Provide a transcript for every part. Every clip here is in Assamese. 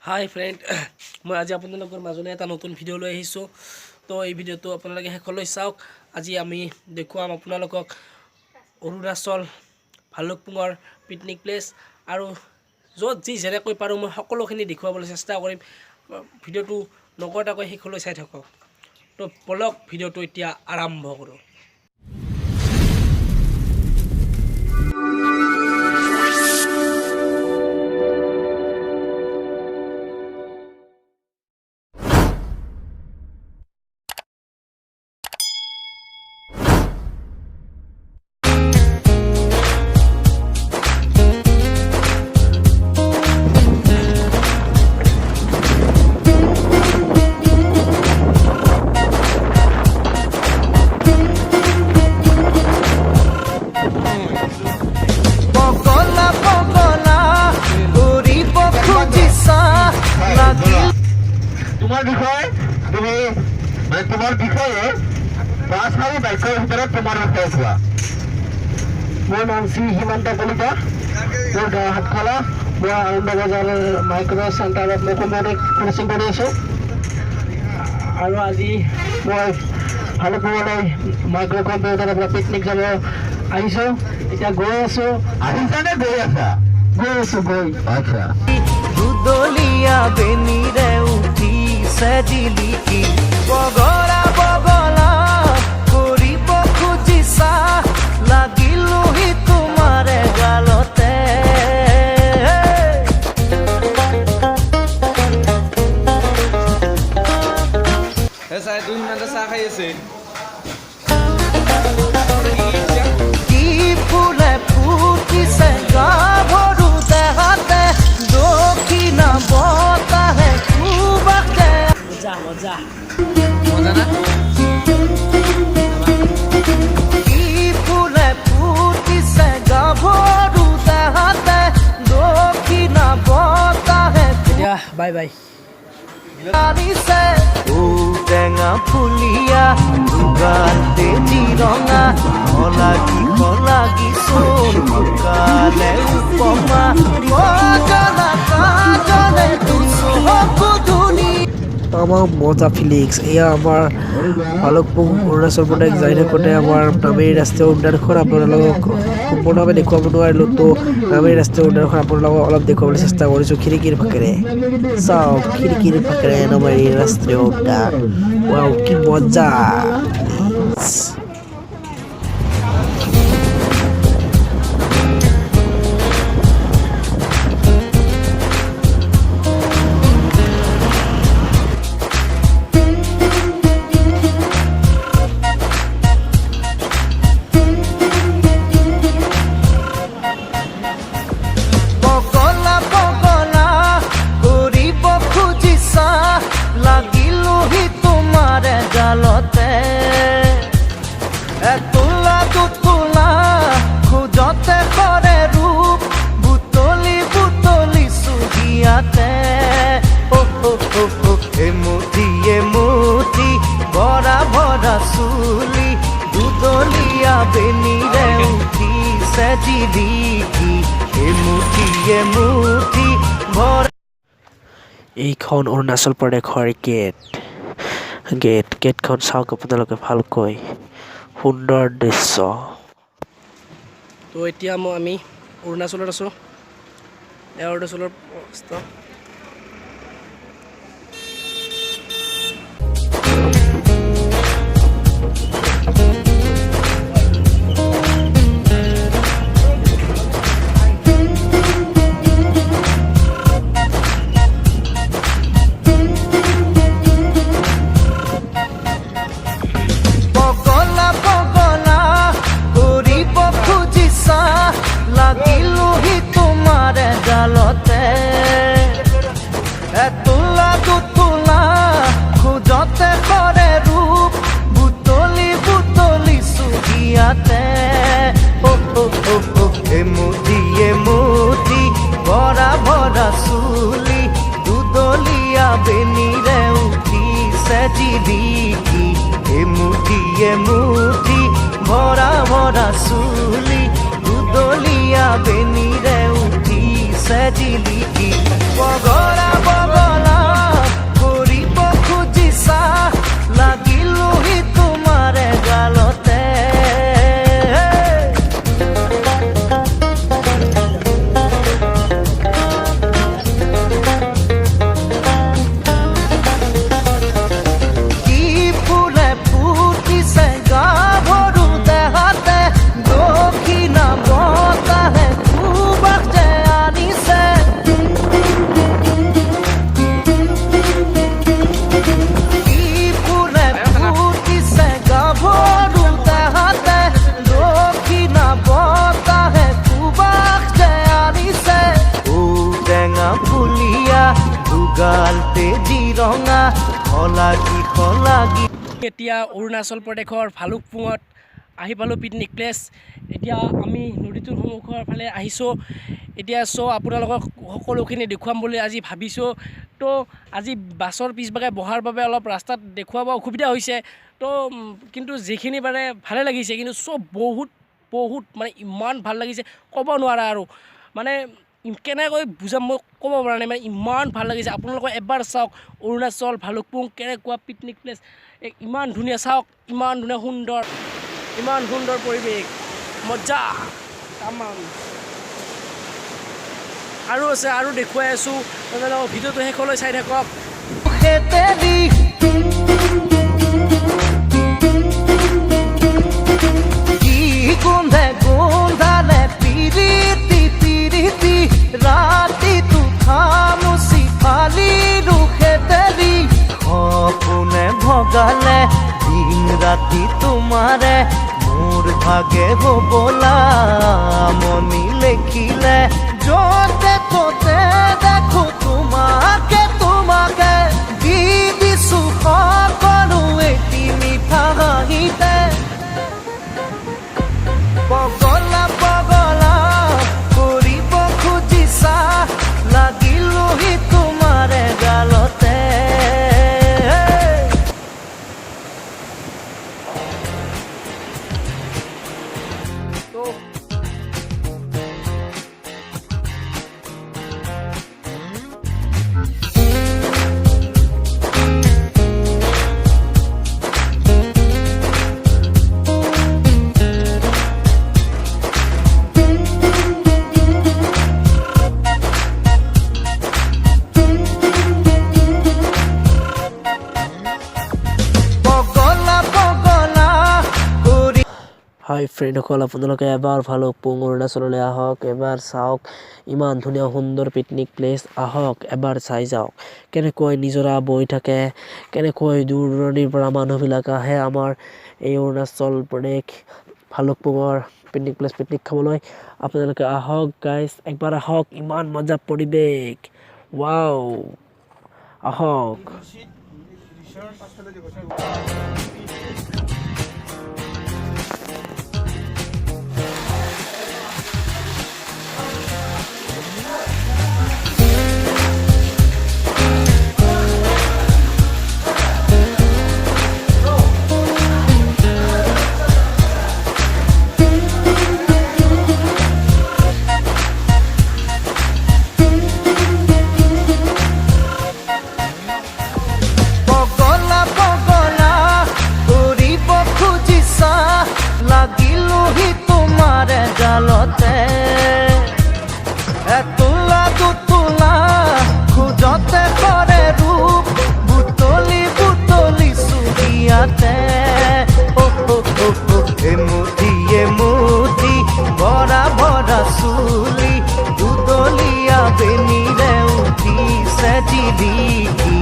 হাই ফ্ৰেণ্ড, মই আজি আপোনালোকৰ মাজলৈ এটা নতুন ভিডিঅ' লৈ আহিছোঁ। তো এই ভিডিঅ'টো আপোনালোকে শেষলৈ চাওক। আজি আমি দেখুৱাম আপোনালোকক অৰুণাচল ভালুকপুঙৰ পিকনিক প্লেচ আৰু য'ত যি যেনেকৈ পাৰোঁ মই সকলোখিনি দেখুৱাবলৈ চেষ্টা কৰিম। ভিডিঅ'টো নকটাকৈ শেষলৈ চাই থাকক। তো বলক ভিডিঅ'টো এতিয়া আৰম্ভ কৰোঁ। তোমাৰ বিষয়ে তুমি মানে তোমাৰ বিষয়ে পাঁচমাৰী বাক্যৰ ভিতৰত তোমাৰ বিষয়ে কোৱা। মোৰ নাম শ্ৰী হিমন্ত কলিতা, মোৰ গাঁও হাটখলা। মই আনন্দবজাৰ মাইক্ৰ' চেণ্টাৰত মই কোচিং কৰি আছোঁ আৰু আজি মই ভালুকপুঙলৈ মাইক্ৰ' কম্পিউটাৰৰ পৰা পিকনিক যাব আহিছোঁ। এতিয়া গৈ আছোঁ। আহিছা নে গৈ আছা? গৈ আছোঁ গৈ। আচ্ছা, দুদলীয়া বেনিৰে উঠিছে জিলিকি, বগলা বগলা কৰিব খুজিছা, লাগিলোহি তোমাৰে গালতে। চাই 2 মিনিটে চাহ খাই আছে। কি ফুলে ফুটিছে গাভৰু দেহাতে, দক্ষিণা বতাহে কুবাকে। মজা মজা মজা না? কি ফুলে ফুটিছে গাভৰু দেহাতে, দক্ষিণা বতাহে এতিয়া বাই বাই। আনিছে ঔটেঙা ফুলিয়া, দুগালতে জিৰঙা, লাগি চোন শুকালে উপমা, মজনা কাজলে দুচকু ধুনি। আমাৰ মজা ফিলিংস। এয়া আমাৰ ভালুকপুং অৰুণাচল প্ৰদেশ যাই থাকোঁতে আমাৰ নামেৰি ৰাষ্ট্ৰীয় উদ্যানখন আপোনালোকক সম্পূৰ্ণভাৱে দেখুৱাব নোৱাৰিলোঁ। তো নামেৰি ৰাষ্ট্ৰীয় উদ্যানখন আপোনালোকক অলপ দেখুৱাবলৈ চেষ্টা কৰিছোঁ খিৰিকীৰ ফাকেৰে। চাওক, খিৰিকীৰ ফাকেৰে নামেৰি ৰাষ্ট্ৰীয় উদ্যান। ৱাও, কি মজা! লাগিলোহি তোমাৰে গালতে, এতোলা দুতোলা খোজতে কৰে ৰূপ, বুটলি বুটলি চুহিয়াতে। এমুঠি ভৰা ভৰা চুলি, দুদলীয়া বেনিৰে উঠিছে জিলিকি, এমুঠি ভৰা। এইখন অৰুণাচল প্ৰদেশৰ গেটখন চাওক আপোনালোকে ভালকৈ, সুন্দৰ দৃশ্য। তো এতিয়া আমি অৰুণাচলত আছোঁ। এয়া অৰুণাচলৰ অৱস্থা। লাগিলোহি তোমাৰে গালতে, এতোলা দুতোলা খোজতে কৰে ৰূপ, বুটলি বুটলি চুহিয়াতে। এমুঠি ভৰা ভৰা চুলি, দুদলীয়া বেনিৰে উঠিছে জিলিকি, এমুঠি ভৰা ভৰা চুলি, দুদলীয়া বেনিৰে উঠিছে জিলিকি, বগলা বগলা দুগাল তেজি ৰঙা খলাগি এতিয়া অৰুণাচল প্ৰদেশৰ ভালুকপুঙত আহি পালোঁ পিকনিক প্লেচ। এতিয়া আমি নদীটোৰ সন্মুখৰ ফালে আহিছোঁ। এতিয়া আপোনালোকক সকলোখিনি দেখুৱাম বুলি আজি ভাবিছোঁ। তো আজি বাছৰ পিছভাগে বহাৰ বাবে অলপ ৰাস্তাত দেখুৱাব অসুবিধা হৈছে। তো কিন্তু যিখিনি পাৰে ভালে লাগিছে, কিন্তু বহুত মানে ইমান ভাল লাগিছে ক'ব নোৱাৰা আৰু মানে কেনেকৈ বুজাম মই ক'ব পৰা নাই, মানে ইমান ভাল লাগিছে। আপোনালোকে এবাৰ চাওক অৰুণাচল ভালুকপুং কেনেকুৱা পিকনিক প্লেচ, ইমান ধুনীয়া, চাওক ইমান ধুনীয়া ইমান সুন্দৰ পৰিৱেশ, মজা তামাম। আৰু আছে, আৰু দেখুৱাই আছোঁ, ভিডিঅ'টো শেষলৈ চাই থাকক। খেতেদি কি গোন্ধালে পিৰিতি ৰাতি তুখামুচি ফালিলো খেতেদি সপোনে ভগালে দিন ৰাতি তোমাৰে মোৰ ভাগে হ'বলা মনি লেখিলে য'তে ত'তে দেখো তোমাকে দি দিছো সকলো এটি মিঠা হাঁহিতে পগলা কৰিব খুজিছা লাগিলোহি তোমাৰে গালতে হাই ফ্ৰেণ্ডসকল, আপোনালোকে এবাৰ ভালুকপুং অৰুণাচললৈ আহক, এবাৰ চাওক ইমান ধুনীয়া সুন্দৰ পিকনিক প্লেচ। আহক এবাৰ চাই যাওক কেনেকৈ নিজৰা বৈ থাকে, কেনেকৈ দূৰ দূৰণিৰ পৰা মানুহবিলাক আহে আমাৰ এই অৰুণাচল প্ৰদেশ ভালুকপুঙৰ পিকনিক খাবলৈ। আপোনালোকে আহক গাইজ, একবাৰ আহক, ইমান মজা পৰিৱেশ, ৱাও, আহক। লাগিলোহি তোমাৰে জালতে এতোলা দুতোলা খোজতে কৰে ৰূপ বুটলি চুৰিয়াতে এমুঠি ভৰা চুলি দুদলীয়া বেনিৰে উঠিছে জিলিকি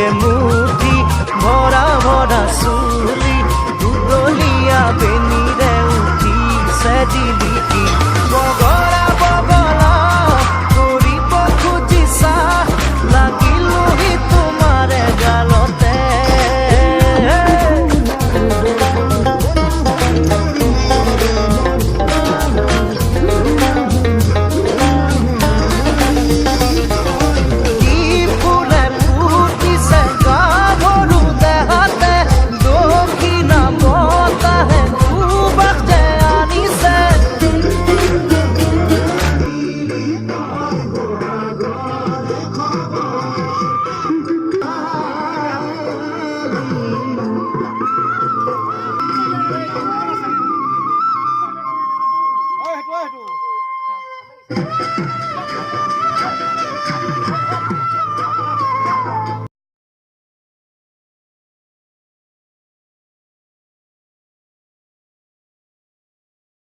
এমুঠি ভৰা চুলি দুদলীয়া বেনিৰে উঠিছে জিলিকি বগলা কৰিব খুজিছা লাগিলোহি তোমাৰে গালতে